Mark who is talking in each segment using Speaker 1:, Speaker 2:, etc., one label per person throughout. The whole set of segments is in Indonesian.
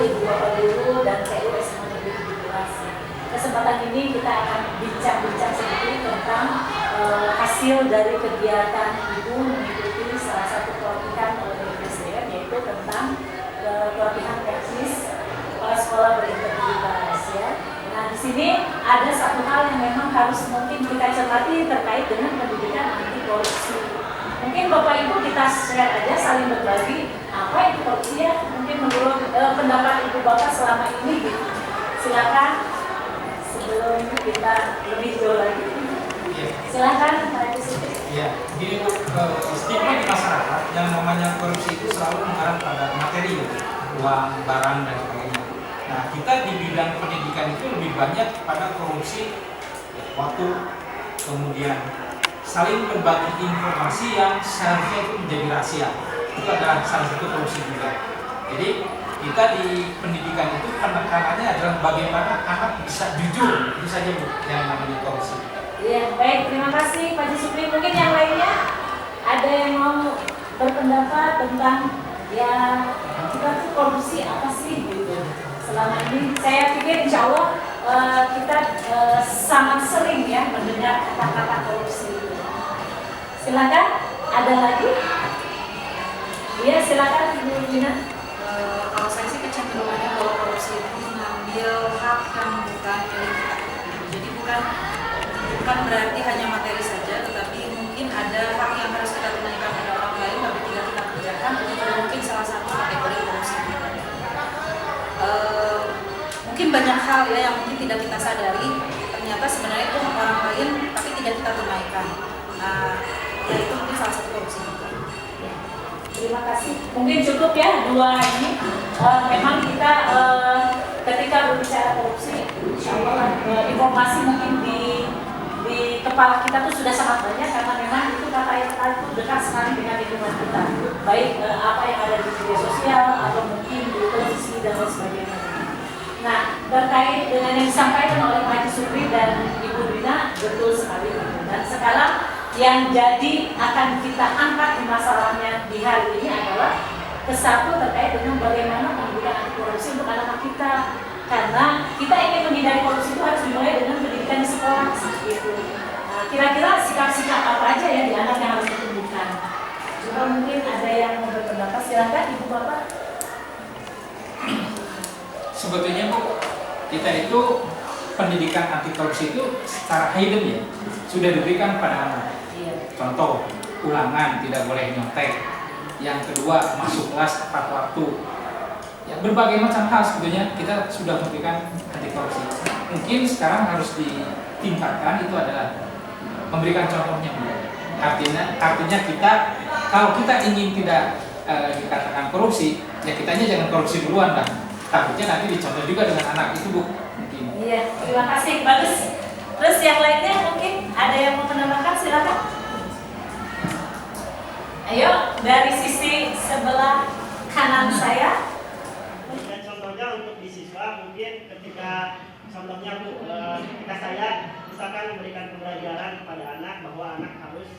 Speaker 1: Ibu Bapak Guru dan TU SMA Negeri 17. Kesempatan ini kita akan bincang-bincang sedikit tentang hasil dari kegiatan Ibu mengikuti salah satu pelatihan oleh PSDM, yaitu tentang pelatihan teknis kepala sekolah berintegritas ya. Nah, di sini ada satu hal yang memang harus mungkin kita cermati terkait dengan pendidikan anti korupsi. Mungkin Bapak Ibu kita share aja, saling berbagi apa itu korupsi ya. Mungkin menurut pendapat Ibu Bapak selama ini gitu. Silakan sebelum kita lebih jauh lagi. Silakan Pak Yusuf.
Speaker 2: Ya, jadi stigma di masyarakat yang namanya korupsi itu selalu mengarah pada materi, uang, barang dan sebagainya. Nah, kita di bidang pendidikan itu lebih banyak pada korupsi waktu, kemudian saling berbagi informasi yang seharusnya itu menjadi rahasia. Itu adalah salah satu korupsi juga. Jadi kita di pendidikan itu penekanannya adalah bagaimana anak bisa jujur, itu saja Bu yang namanya korupsi.
Speaker 1: Iya, baik, terima kasih Pak Supri. Mungkin yang lainnya ada yang mau berpendapat tentang ya kita tuh korupsi apa sih gitu. Selama ini saya pikir insya Allah kita sangat sering ya mendengar kata-kata korupsi. Silakan, ada lagi? Iya, silakan Bu Gina.
Speaker 3: Kalau saya sih kecenderungannya bahwa korupsi itu mengambil hak yang bukan milik kita. Jadi bukan berarti hanya materi saja, tetapi mungkin ada hak yang harus kita tunaikan pada orang lain tapi tidak kita kerjakan. Itu mungkin salah satu kategori korupsi. Mungkin banyak hal ya yang mungkin tidak kita sadari, ternyata sebenarnya itu hak orang lain tapi tidak kita tunaikan. Nah, ya itu mungkin salah satu korupsi juga.
Speaker 1: Terima kasih. Mungkin cukup ya dua ini. Memang kita ketika berbicara korupsi, insya Allah informasi mungkin di kepala kita tuh sudah sangat banyak karena memang itu kata yang itu dekat sekali dengan lingkungan kita. Baik apa yang ada di media sosial atau mungkin di televisi dan lain sebagainya. Nah, terkait dengan yang disampaikan oleh Pak Haji Supri dan Ibu Dina betul sekali. Dan sekarang yang jadi akan kita angkat di masalahnya di hari ini adalah kesatu terkait dengan bagaimana pendidikan anti korupsi untuk anak-anak kita, karena kita ingin menghindari korupsi itu harus dimulai dengan pendidikan di sekolah gitu. Nah, kira-kira sikap-sikap apa aja ya di anak yang harus ditumbuhkan? Coba mungkin ada yang mau berpendapat, silakan Ibu Bapak.
Speaker 2: Sebetulnya Bu, kita itu pendidikan anti korupsi itu secara hidden ya sudah diberikan pada anak. Contoh, ulangan tidak boleh nyontek. Yang kedua, masuk kelas tepat waktu. Ya, berbagai macam hal sebetulnya kita sudah memberikan anti korupsi. Mungkin sekarang harus ditingkatkan, itu adalah memberikan contohnya. Artinya kita, kalau kita ingin tidak dikatakan korupsi, ya kitanya jangan korupsi duluan kan. Takutnya nanti dicontoh juga dengan anak itu Bu. Mungkin.
Speaker 1: Iya, terima kasih, bagus. Terus yang lainnya mungkin ada yang mau menambahkan, silakan. Ayo, dari sisi sebelah kanan saya.
Speaker 4: Dan contohnya untuk di siswa, mungkin ketika contohnya Bu, ketika saya misalkan memberikan pembelajaran kepada anak bahwa anak harus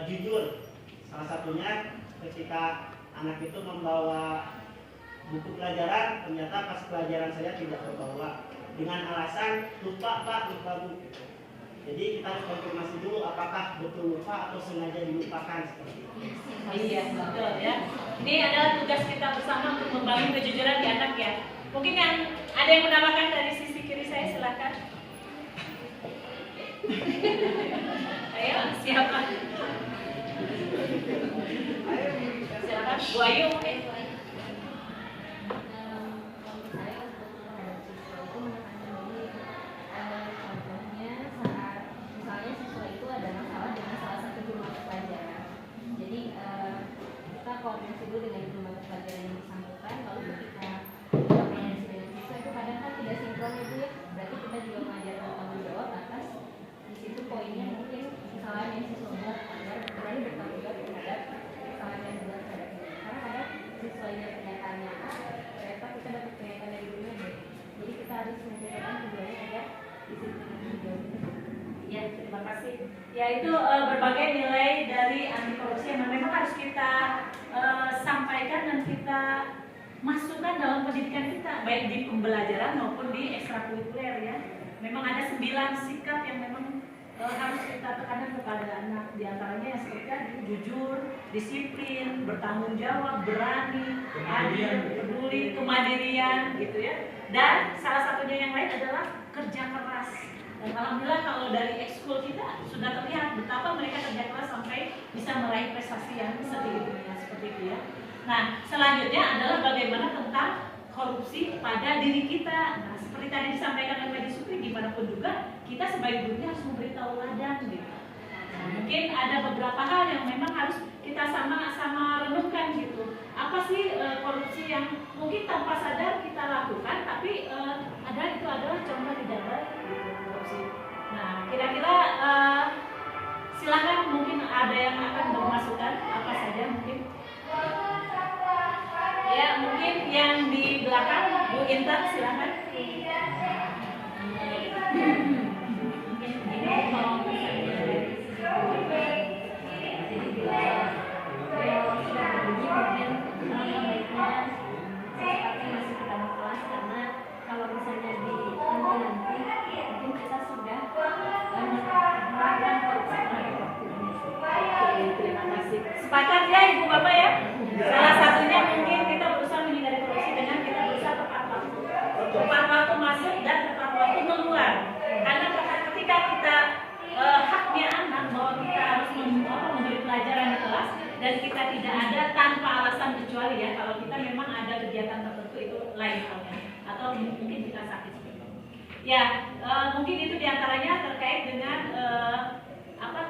Speaker 4: jujur. Salah satunya ketika anak itu membawa buku pelajaran, ternyata pas pelajaran saya tidak terbawa dengan alasan lupa Pak, lupa Bu. Jadi kita harus konfirmasi dulu apakah betul lupa atau sengaja dilupakan seperti itu.
Speaker 1: Iya, betul ya. Ini adalah tugas kita bersama untuk membangun kejujuran di anak ya. Mungkin yang ada yang menambahkan dari sisi kiri saya, silakan. Ayo, siapa? Silakan, Bu Ayu.
Speaker 5: Koordinasi dulu dengan ibu mata pelajaran yang bersangkutan, lalu ketika koordinasi dengan siswa itu kadang kan tidak sinkron ya Bu ya, berarti kita juga mengajarkan tanggung jawab atas di situ poinnya mungkin kesalahan yang siswa buat agar berani bertanggung jawab terhadap kesalahan yang dibuat terhadap ini. Karena kadang siswanya pernyataannya A, ternyata kita dapat pernyataan dari gurunya B. Jadi kita harus menceritakan keduanya agar di situ tanggung jawab.
Speaker 1: Ya, terima kasih. Ya, itu berbagai nilai dari anti korupsi yang memang harus kita sampaikan dan kita masukkan dalam pendidikan pendidikan kita, baik di pembelajaran maupun di ekstrakurikuler ya. Memang ada 9 sikap yang memang harus kita tekankan kepada anak. Di antaranya yang seperti tadi, jujur, disiplin, bertanggung jawab, berani, adil, peduli, kemandirian gitu ya. Dan salah satunya yang lain adalah kerja keras. Dan alhamdulillah kalau dari ekskul kita sudah terlihat betapa mereka kerja keras sampai bisa meraih prestasi yang setinggi ya, seperti itu ya. Nah, selanjutnya adalah bagaimana tentang korupsi pada diri kita. Nah, seperti tadi disampaikan oleh Pak Supri, gimana pun juga kita sebagai guru harus memberi tauladan gitu. Nah, mungkin ada beberapa hal yang memang harus kita sama-sama renungkan gitu. Apa sih korupsi yang mungkin tanpa sadar kita lakukan, tapi ada itu adalah contoh tidak baik gitu, korupsi. Nah, kira-kira silakan mungkin ada yang akan bermasukan apa saja mungkin. Ya, mungkin yang di belakang Bu Intan silakan. Mungkin ini kalau misalnya jadi bila sudah berbunyi mungkin baiknya secepatnya masuk ke dalam kelas, karena kalau misalnya di nanti mungkin kita sudah melakukan korupsi pada waktunya. Oke, terima kasih. Sepakat ya Ibu Bapak ya? Salah satunya mungkin kita berusaha menghindari korupsi dengan kita berusaha tepat waktu. Tepat waktu masuk dan tepat waktu keluar. Karena ketika kita haknya anak bahwa kita harus memberi pelajaran di kelas dan kita tidak ada tanpa alasan kecuali ya kalau kita memang ada kegiatan tertentu itu lain halnya atau mungkin kita sakit seperti itu. Ya, mungkin itu diantaranya terkait dengan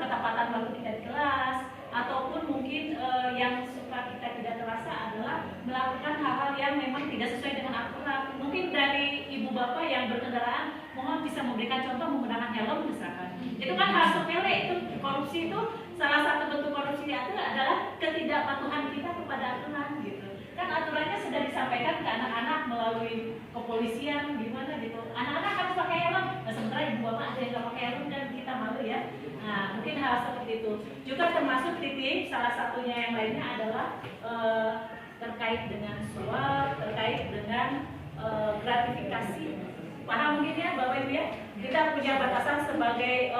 Speaker 1: ketepatan waktu kita di kelas ataupun mungkin yang suka kita tidak terasa adalah melakukan hal-hal yang memang tidak sesuai dengan aturan. Mungkin dari ibu bapak yang berkendaraan mohon bisa memberikan contoh menggunakan helm misalkan. Itu kan hal sepele, itu korupsi itu salah satu bentuk korupsi itu adalah ketidakpatuhan kita kepada aturan gitu. Kan aturannya sudah disampaikan ke anak-anak melalui kepolisian gimana gitu. Anak-anak harus pakai helm, nah, sementara ibu bapak ada yang nggak pakai helm dan kita malu ya. Nah, mungkin hal seperti itu. Juga termasuk titik salah satunya yang lainnya adalah terkait dengan suap, terkait dengan gratifikasi. Paham mungkin ya Bapak Ibu ya? Kita punya batasan sebagai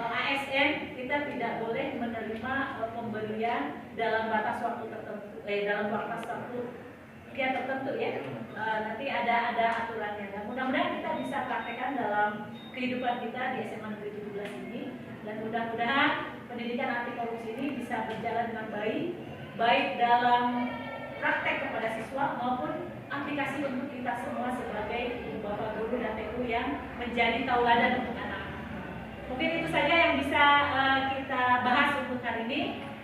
Speaker 1: ASN, kita tidak boleh menerima pemberian dalam batas waktu tertentu, dalam batas waktu sekian tertentu ya. Nanti ada aturannya. Dan mudah-mudahan kita bisa praktekkan dalam kehidupan kita di SMA Negeri 17 ini, dan mudah-mudahan pendidikan anti korupsi ini bisa berjalan dengan baik dalam praktek kepada siswa maupun aplikasi untuk kita semua sebagai bapak guru dan TU yang menjadi tauladan untuk anak. Mungkin itu saja yang bisa kita bahas untuk hari ini.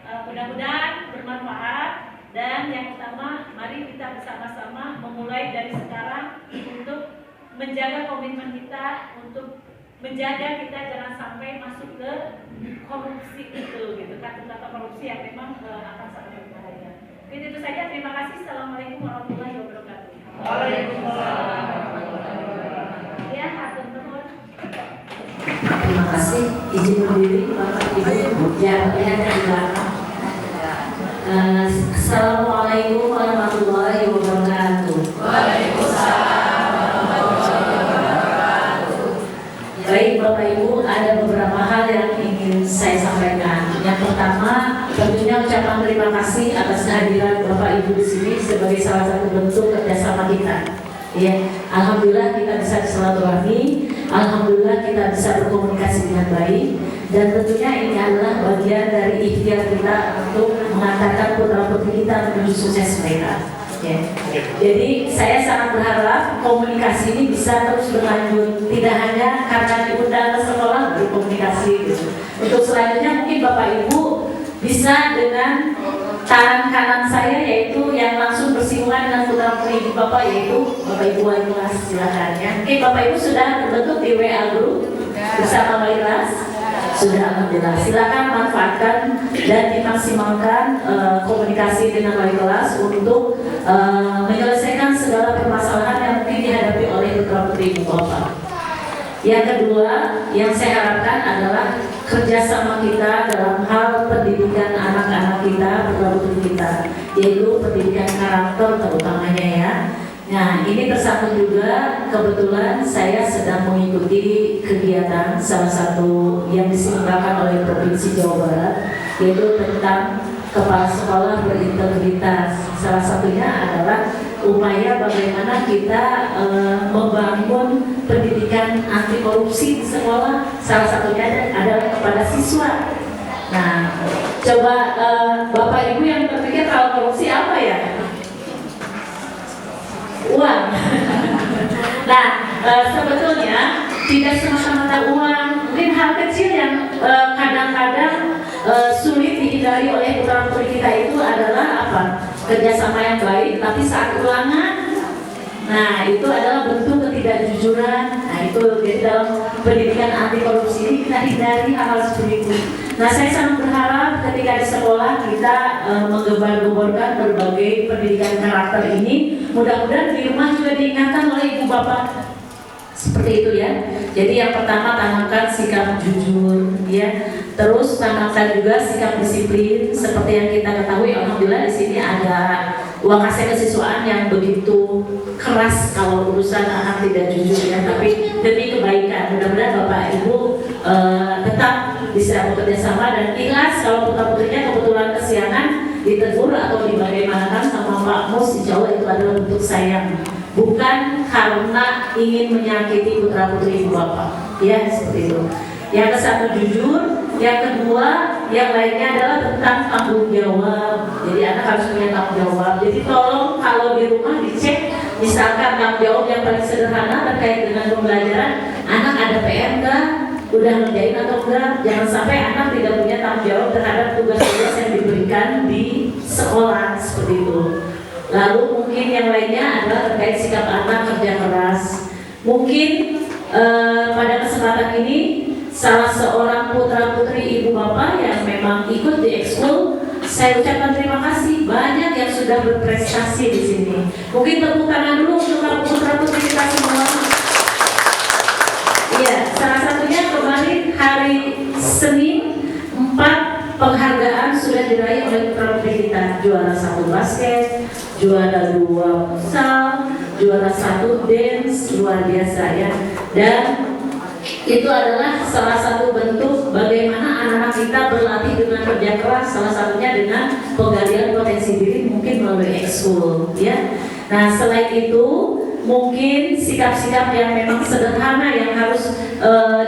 Speaker 1: Mudah-mudahan bermanfaat, dan yang utama mari kita bersama-sama memulai dari sekarang untuk menjaga komitmen kita untuk menjaga kita jangan sampai masuk ke korupsi itu gitu, kata-kata korupsi yang memang akan sangat berbahaya. Mungkin itu saja, terima kasih. Assalamualaikum warahmatullahi wabarakatuh.
Speaker 4: Waalaikumsalam.
Speaker 1: Ya, hatur nuhun.
Speaker 6: Terima kasih. Izin berdiri Bapak Ibu yang berada di belakang. Assalamualaikum warahmatullahi wabarakatuh. Baik Bapak Ibu, ada beberapa hal yang ingin saya sampaikan. Yang pertama, tentunya ucapan terima kasih atas kehadiran Bapak Ibu di sini sebagai salah satu bentuk kerjasama kita. Ya, alhamdulillah kita bisa silaturahmi, alhamdulillah kita bisa berkomunikasi dengan baik, dan tentunya ini adalah bagian dari ikhtiar kita untuk mengantarkan putra-putri kita menuju sukses mereka. Ya. Jadi saya sangat berharap komunikasi ini bisa terus berlanjut, tidak hanya karena diundang ke sekolah berkomunikasi gitu. Untuk selanjutnya mungkin Bapak Ibu bisa dengan tangan kanan saya, yaitu yang langsung bersinggungan dengan putra-putri Ibu Bapak, yaitu Bapak Ibu Wali Kelas, silakan ya. Mungkin Bapak Ibu sudah terbentuk di WA Group bersama Wali Kelas. Sudah, alhamdulillah. Silakan manfaatkan dan dimaksimalkan komunikasi dengan wali kelas untuk menyelesaikan segala permasalahan yang mungkin dihadapi oleh putra-putri Ibu Bapak. Yang kedua, yang saya harapkan adalah kerjasama kita dalam hal pendidikan anak-anak kita, putra-putri kita, yaitu pendidikan karakter terutamanya ya. Nah, ini tersambung juga, kebetulan saya sedang mengikuti kegiatan salah satu yang diselenggarakan oleh Provinsi Jawa Barat, yaitu tentang kepala sekolah berintegritas. Salah satunya adalah upaya bagaimana kita membangun pendidikan anti korupsi di sekolah. Salah satunya adalah kepada siswa. Nah, coba Bapak Ibu yang terpikir kalau korupsi apa ya? Uang. Nah, sebetulnya tidak semata-mata uang. Mungkin hal kecil yang kadang-kadang sulit dihindari oleh putra-putri kita itu adalah apa? Kerjasama yang baik, tapi saat ulangan, nah itu adalah bentuk ketidakjujuran. Nah itu di dalam pendidikan anti korupsi ini kita hindari hal-hal seperti itu. Nah saya sangat berharap ketika di sekolah kita menggembar-gemborkan berbagai pendidikan karakter ini, mudah-mudahan di rumah juga diingatkan oleh ibu bapak. Seperti itu ya. Jadi yang pertama tanamkan sikap jujur, ya. Terus tanamkan juga sikap disiplin. Seperti yang kita ketahui, alhamdulillah di sini ada uang kasih kesiswaan yang begitu keras kalau urusan anak tidak jujur ya. Tapi demi kebaikan, mudah-mudahan Bapak Ibu tetap bisa bekerja sama dan ikhlas kalau putra-putrinya kebetulan kesiangan ditegur atau dibagaimanakan sama Pak Mus, insya Allah itu adalah bentuk sayang. Bukan karena ingin menyakiti putra-putri ibu bapak, ya seperti itu. Yang ke satu jujur, yang kedua, yang lainnya adalah tentang tanggung jawab. Jadi anak harus punya tanggung jawab. Jadi tolong kalau di rumah dicek, misalkan tanggung jawab yang paling sederhana terkait dengan pembelajaran, anak ada PR nggak? Udah ngerjain atau enggak? Jangan sampai anak tidak punya tanggung jawab terhadap tugas-tugas yang diberikan di sekolah seperti itu. Lalu mungkin yang lainnya adalah terkait sikap anak kerja keras. Mungkin pada kesempatan ini salah seorang putra-putri ibu bapak yang memang ikut di ekskul, saya ucapkan terima kasih, banyak yang sudah berprestasi di sini. Mungkin tepuk tangan dulu untuk putra-putri kita semua. Iya, salah satunya kemarin hari Senin 4 penghargaan sudah diraih oleh putra-putri kita. Juara 1 basket, juara 2 futsal, juara 1 dance, luar biasa ya. Dan itu adalah salah satu bentuk bagaimana anak-anak kita berlatih dengan kerja keras, salah satunya dengan penggalian potensi diri mungkin melalui ekskul ya. Nah selain itu mungkin sikap-sikap yang memang sederhana yang harus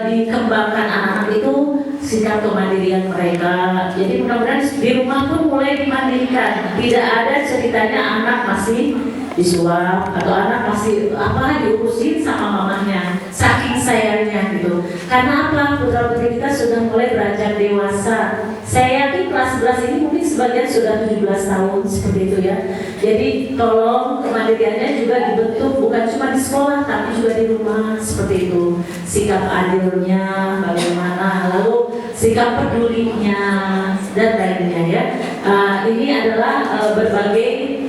Speaker 6: dikembangkan anak-anak itu sikap kemandirian mereka. Jadi mudah-mudahan di rumah pun mulai dimandirikan. Tidak ada ceritanya anak masih disuap atau anak masih diurusin sama mamanya, saking sayangnya gitu. Karena apa? Putra-putri kita sudah mulai beranjak dewasa. Saya yakin kelas 11 ini mungkin sebagian sudah 17 tahun seperti itu ya. Jadi tolong kemandiriannya juga dibentuk bukan cuma di sekolah tapi juga di rumah seperti itu. Sikap adilnya bagaimana, lalu sikap pedulinya dan lainnya ya. Ini adalah berbagai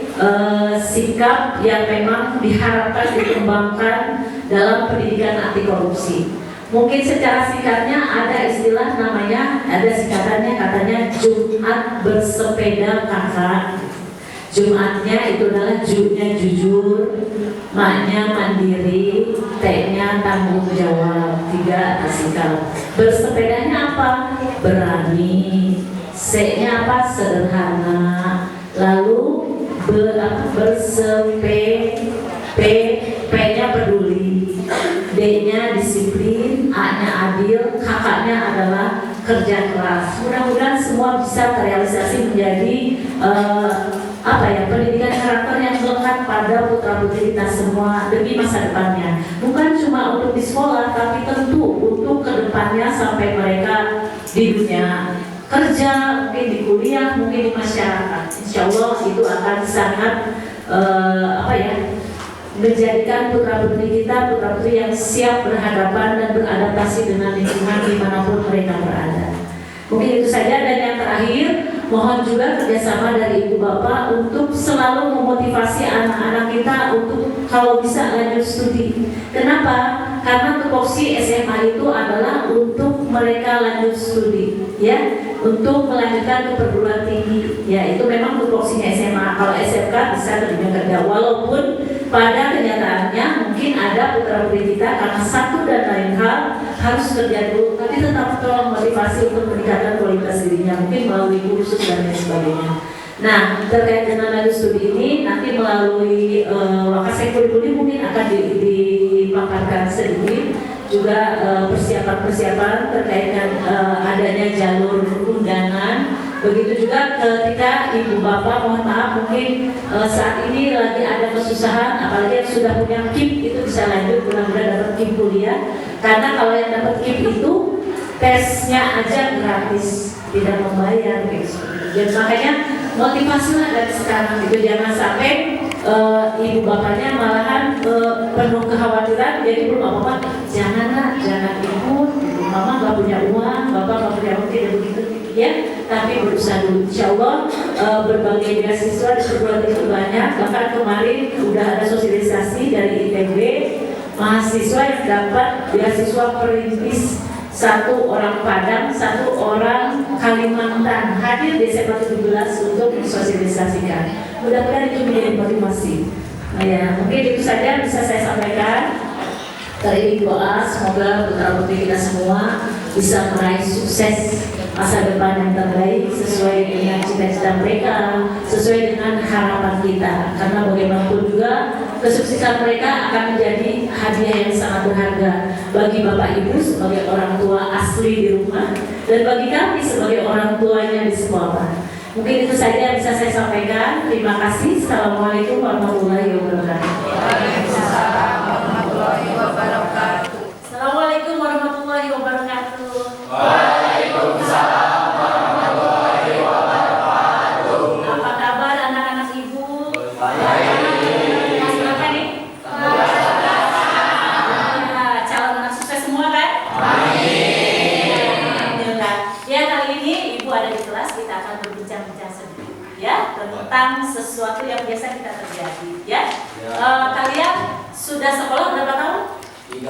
Speaker 6: sikap yang memang diharapkan dikembangkan dalam pendidikan anti korupsi. Mungkin secara singkatnya ada istilah namanya, ada singkatannya katanya Jumat bersepeda kakak. Jumatnya itu adalah Ju-nya jujur, Ma-nya mandiri, T-nya tanggung jawab, 3 sikap. Bersepedanya apa? Berani. C-nya apa? Sederhana. Lalu P-nya peduli, D-nya disiplin, A-nya adil, K-nya adalah kerja keras. Mudah-mudahan semua bisa terrealisasi menjadi pendidikan karakter yang melekat pada putra-putri kita semua demi masa depannya. Bukan cuma untuk di sekolah, tapi tentu untuk kedepannya sampai mereka di dunia kerja, mungkin di kuliah, mungkin di masyarakat. Insya Allah itu akan sangat menjadikan putra-putri kita putra-putri yang siap berhadapan dan beradaptasi dengan lingkungan dimanapun mereka berada. Mungkin itu saja, dan yang terakhir mohon juga kerjasama dari ibu bapak untuk selalu memotivasi anak-anak kita untuk kalau bisa lanjut studi. Kenapa? Karena tupoksi SMA itu adalah untuk mereka lanjut studi, ya, untuk melanjutkan ke perguruan tinggi. Ya, itu memang tupoksinya SMA. Kalau SMK bisa ke dunia kerja, walaupun pada kenyataannya mungkin ada putra-putri kita karena satu dan lain hal harus kerja dulu, tapi tetap tolong motivasi untuk meningkatkan kualitas dirinya, mungkin melalui kursus dan lain sebagainya. Nah, terkait dengan lanjut studi ini nanti melalui Wakasekurikulum ini mungkin akan dipaparkan sedikit juga persiapan-persiapan terkait dengan adanya jalur undangan. Begitu juga ketika ibu bapak, mohon maaf mungkin saat ini lagi ada kesusahan, apalagi yang sudah punya KIP itu bisa lanjut mudah-mudahan dapat KIP kuliah, karena kalau yang dapat KIP itu tesnya aja gratis, tidak membayar gitu. Dan makanya motivasilah dari sekarang gitu, jangan sampai ibu bapaknya malahan penuh kekhawatiran, jadi belum apa-apa, jangan ikut, gitu. Mama nggak punya uang, bapak nggak punya uang, tidak begitu ya, tapi berusaha dulu. Insya Allah berbagai beasiswa di perguruan tinggi banyak, bahkan kemarin udah ada sosialisasi dari ITB, mahasiswa yang dapat beasiswa perintis, satu orang Padang, satu orang Kalimantan hadir Desember 17 untuk disosialisasikan. Mudah-mudahan itu menjadi motivasi. Nah, ya, mungkin itu saja bisa saya sampaikan. Dari doa semoga putra-putri kita semua bisa meraih sukses masa depan yang terbaik sesuai dengan cita-cita mereka, sesuai dengan harapan kita. Karena bagaimanapun juga kesuksesan mereka akan menjadi hadiah yang sangat berharga bagi Bapak Ibu sebagai orang tua asli di rumah dan bagi kami sebagai orang tuanya di sekolah. Mungkin itu saja yang bisa saya sampaikan. Terima kasih. Assalamualaikum warahmatullahi wabarakatuh.
Speaker 3: Waalaikumsalam warahmatullahi wabarakatuh.
Speaker 1: Assalamualaikum warahmatullahi wabarakatuh.
Speaker 7: Waalaikumsalam warahmatullahi wabarakatuh.
Speaker 1: Apa kabar anak-anak ibu?
Speaker 7: Baik.
Speaker 1: Masih makan nih? Ya, calon anak sukses semua kan? Alhamdulillah. Ya, kali ini ibu ada di kelas, kita akan berbincang-bincang sedikit ya tentang sesuatu yang biasa kita terjadi ya. Kalian sudah sekolah berapa tahun?
Speaker 7: 3.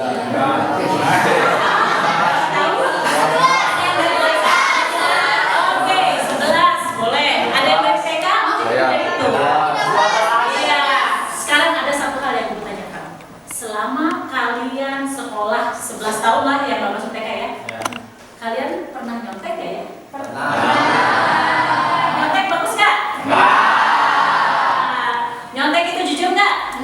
Speaker 1: Oke, 11 boleh. Ada yang dari TK? Dari itu. Iya. Sekarang ada satu hal yang aku tanyakan. Selama kalian sekolah 11 tahun lah yang nggak masuk TK ya? Kalian pernah nyontek gak ya?
Speaker 7: Pernah.
Speaker 1: Nyontek bagus gak? Nyontek itu jujur gak?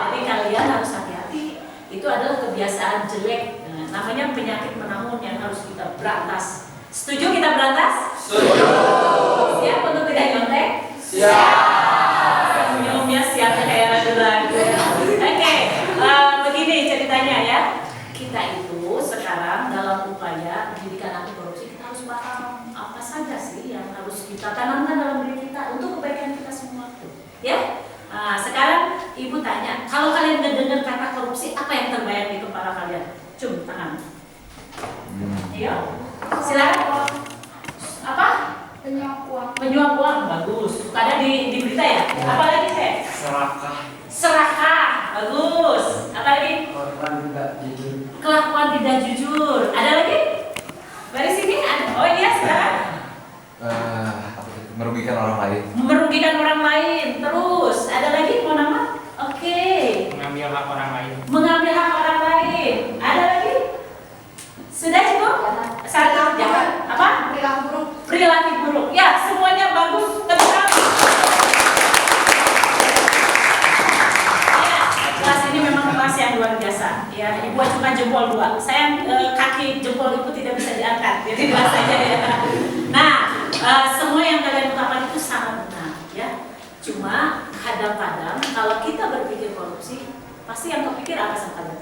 Speaker 1: Jadi kalian harus hati-hati. Itu adalah kebiasaan jelek. Namanya penyakit menahun yang harus kita berantas. Setuju kita berantas?
Speaker 7: Setuju.
Speaker 1: Siap untuk tidak nyontek?
Speaker 7: Siap.
Speaker 1: Senyumnya siapnya kayak ragu-ragu. Oke, begini ceritanya ya. Kita itu sekarang dalam upaya pendidikan anti korupsi kita harus paham apa saja sih yang harus kita tanamkan dalam diri kita untuk kebaikan kita semua tuh. Ya. Nah, sekarang ibu tanya, kalau kalian mendengar kata korupsi, apa yang terbayang di kepala kalian? Cium tangan. Iya. Silakan. Apa? Penyuap uang. Bagus. Ada di berita ya? Apa lagi sih? Serakah. Bagus. Apa lagi? Kelakuan tidak jujur. Ada lagi? Dari sini ada. Oh iya, sekarang.
Speaker 7: Merugikan orang lain.
Speaker 1: Merugikan orang lain. Terus ada lagi mau nama? Oke.
Speaker 2: Mengambil hak orang lain.
Speaker 1: Mengambil hak orang lain. Ada lagi? Sudah cukup? Satu jangan apa? Perilaku buruk. Ya, semuanya bagus. Ketika ya, kelas ini memang kelas yang luar biasa. Ya, ibu cuma jempol 2. Saya kaki jempol itu tidak bisa diangkat. Jadi kelas saja ya. Nah, semua yang kalian ungkapkan itu sangat benar, ya. Cuma kadang-kadang kalau kita berpikir korupsi, pasti yang kepikir apa sama kalian?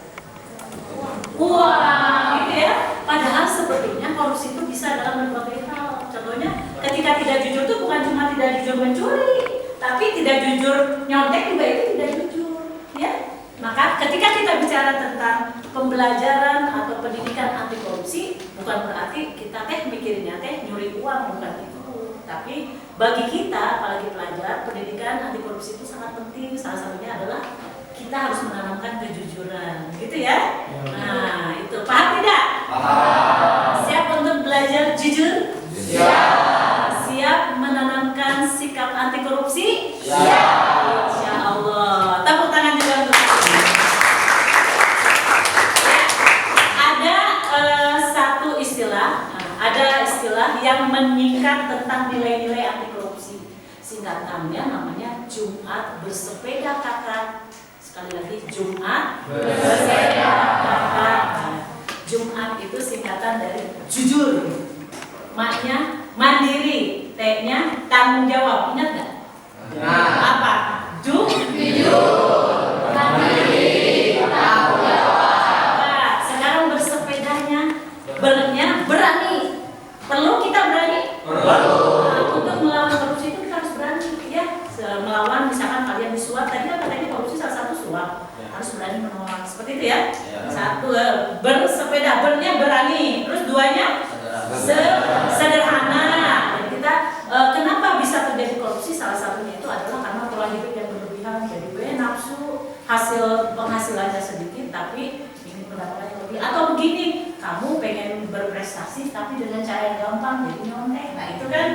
Speaker 1: Uang, gitu ya. Padahal sebetulnya korupsi itu bisa dalam berbagai hal. Contohnya, ketika tidak jujur itu bukan cuma tidak jujur mencuri, tapi tidak jujur nyontek juga itu tidak jujur, ya. Maka ketika kita bicara tentang pembelajaran atau pendidikan anti korupsi, bukan berarti kita mikirinnya nyuri uang, bukan itu. Tapi bagi kita, apalagi pelajar, pendidikan anti korupsi itu sangat penting. Salah satunya adalah kita harus menanamkan kejujuran, gitu ya. Nah, itu paham tidak?
Speaker 7: Paham.
Speaker 1: Siap untuk belajar jujur?
Speaker 7: Siap.
Speaker 1: Siap menanamkan sikap anti korupsi?
Speaker 7: Siap.
Speaker 1: Insya Allah. Singkatannya namanya Jumat Bersepeda Kakak. Sekali lagi, Jumat Bersepeda Kakak. Jumat itu singkatan dari jujur, maknya mandiri, T-nya tanggung jawab. Ingat nggak? Apa? Jujur, mandiri, tanggung jawab. Nah, sekarang bersepedanya, bernya berani. Perlu kita berani? Perlu. Nah, untuk melawan korupsi itu kita harus berani, ya. Melawan misalkan kalian disuap, tadi kan katanya korupsi salah satu suap. Harus berani menolak, seperti itu ya. Satu, bersepeda, bernya berani. Terus duanya sederhana. Jadi kita kenapa bisa terjadi korupsi? Salah satunya itu adalah karena pola hidup yang berlebihan. Jadi gue nafsu, hasil penghasilannya sedikit tapi ingin pendapatan yang lebih. Atau begini, kamu pengen berprestasi tapi dengan cara yang gampang, jadi nyontek. Nah itu kan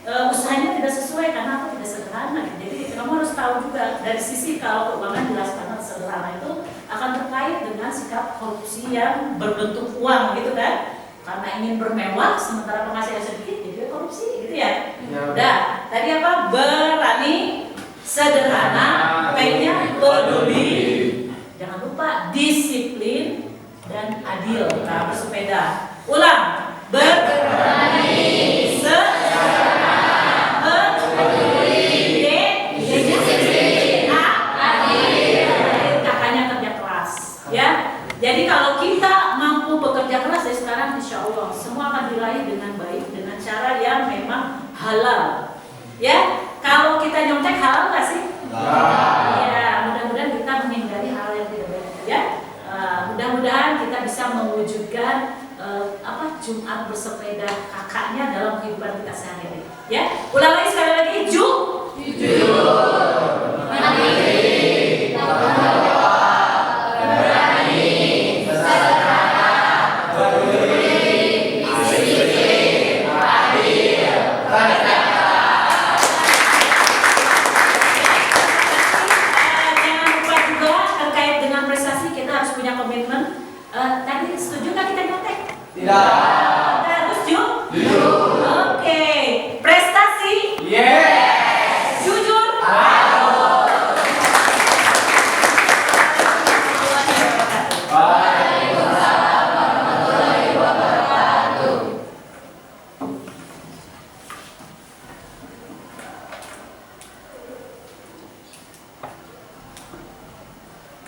Speaker 1: usahanya tidak sesuai karena apa? Tidak sederhana. Jadi kamu harus tahu juga dari sisi kalau keuangan jelas karena sederhana itu akan terkait dengan sikap korupsi yang berbentuk uang gitu kan. Karena ingin bermewah sementara penghasilan sedikit jadi korupsi gitu ya. Udah, tadi apa? Berani, sederhana, P-nya peduli. Jangan lupa disiplin dan adil. Nah, bersepeda. Ulang. Berani, sederhana, peduli, disiplin, adil. Kakaknya kerja keras, ya. Jadi kalau kita mampu bekerja keras dari sekarang, insya Allah semua akan diraih dengan baik dengan cara yang memang halal. Ya, kalau kita nyontek halal nggak sih? Ya, mudah-mudahan kita menghindari hal yang tidak baik. Ya, mudah-mudahan kita bisa mewujudkan Jumat bersepeda kakaknya dalam kehidupan kita sehari-hari. Ya, ulang lagi sekali lagi, jujur, mandiri, tanggung jawab, berani, sederhana, peduli, disiplin, adil, berdaya. Jangan lupa juga terkait dengan prestasi kita harus punya komitmen. Tadi setuju nggak kita nyontek? Tidak. Terus jujur. Oke. Prestasi? Yes. Jujur? Waalaikumsalam warahmatullahi wabarakatuh.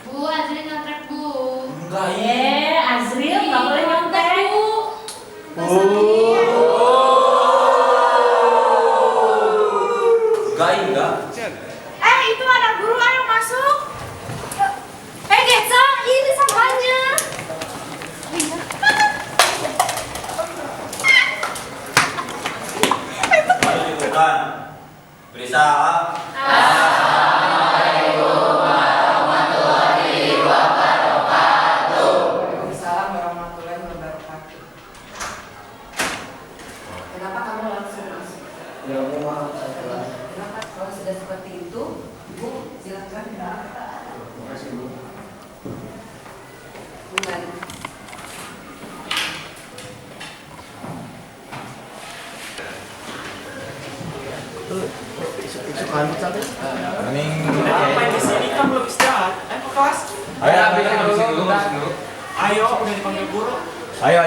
Speaker 5: Bu, Azri nyontek Bu.
Speaker 1: Azril nggak boleh nyontek.
Speaker 7: Enggak.
Speaker 5: Itu anak guru, ayo masuk. Getsa, ini sampahnya.
Speaker 7: Bukan. Beri salam.
Speaker 8: Waalaikumsalam warahmatullahi wabarakatuh. Kenapa kamu langsung masuk?
Speaker 7: Ya, mohon
Speaker 8: Kenapa kalau sudah seperti itu, Bu, silakan.
Speaker 7: Terima kasih, Bu.
Speaker 8: Bukan.
Speaker 4: Ngapain di sini kan belum istirahat? Ayo ke kelas.
Speaker 7: Ayo, habis dulu.
Speaker 4: Ayo, udah dipanggil guru.
Speaker 7: Ayo.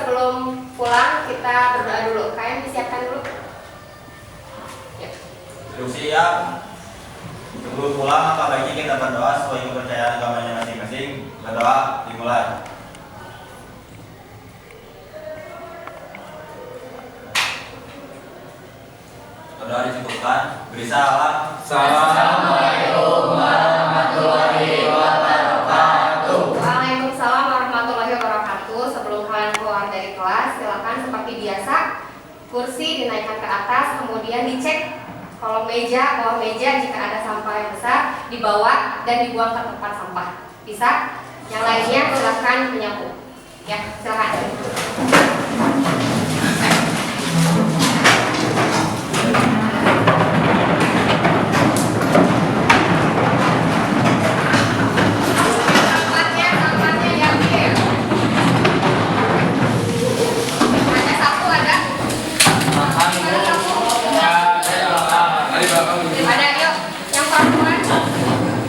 Speaker 9: sebelum pulang kita berdoa dulu. Kalian disiapkan dulu. Ya.
Speaker 7: Instruksi ya. Sebelum pulang, maka baiknya kita berdoa sesuai kepercayaan agamanya masing-masing. Berdoa dimulai. Berdoa dicukupkan. Beri salam.
Speaker 10: Assalamualaikum warahmatullahi wabarakatuh.
Speaker 9: Waalaikumsalam warahmatullahi wabarakatuh. Sebelum kalian keluar dari kelas, silakan seperti biasa kursi dinaikkan ke atas, kemudian dicek kolom meja, bawah meja jika ada sampah yang besar dibawa dan dibuang ke tempat sampah. Bisa? Yang lainnya silakan menyapu. Ya, silakan. Sampahnya diambil. Ada sapu ada? Ada sapu? Ada, yuk. Yang perempuan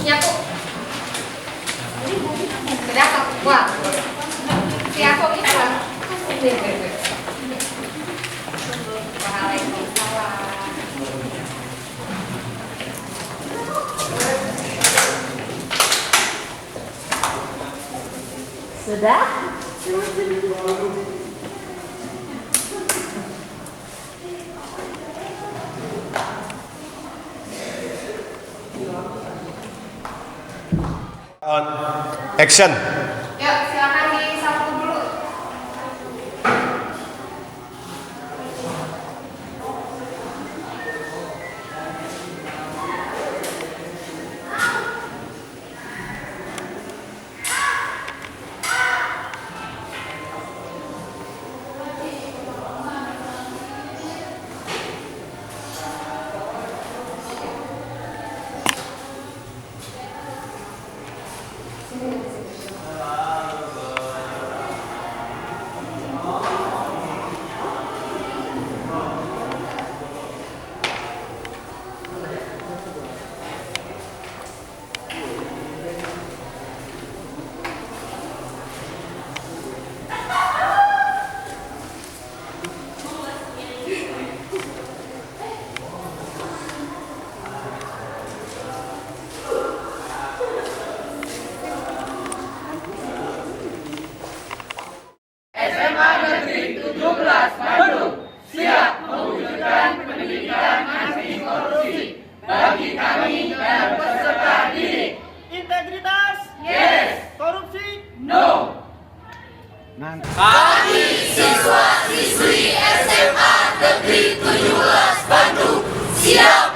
Speaker 9: nyapu. Sudah sapu. Wah. Siapa itu? Waalaikumsalam.
Speaker 6: Sudah?
Speaker 11: Action.
Speaker 9: Yuk, silakan disapu dulu.
Speaker 10: SMA Negeri 17 Bandung siap mewujudkan pendidikan anti korupsi bagi kami dan peserta didik.
Speaker 4: Integritas?
Speaker 10: Yes.
Speaker 4: Korupsi?
Speaker 10: No. Kami siswa-siswi SMA Negeri 17 Bandung siap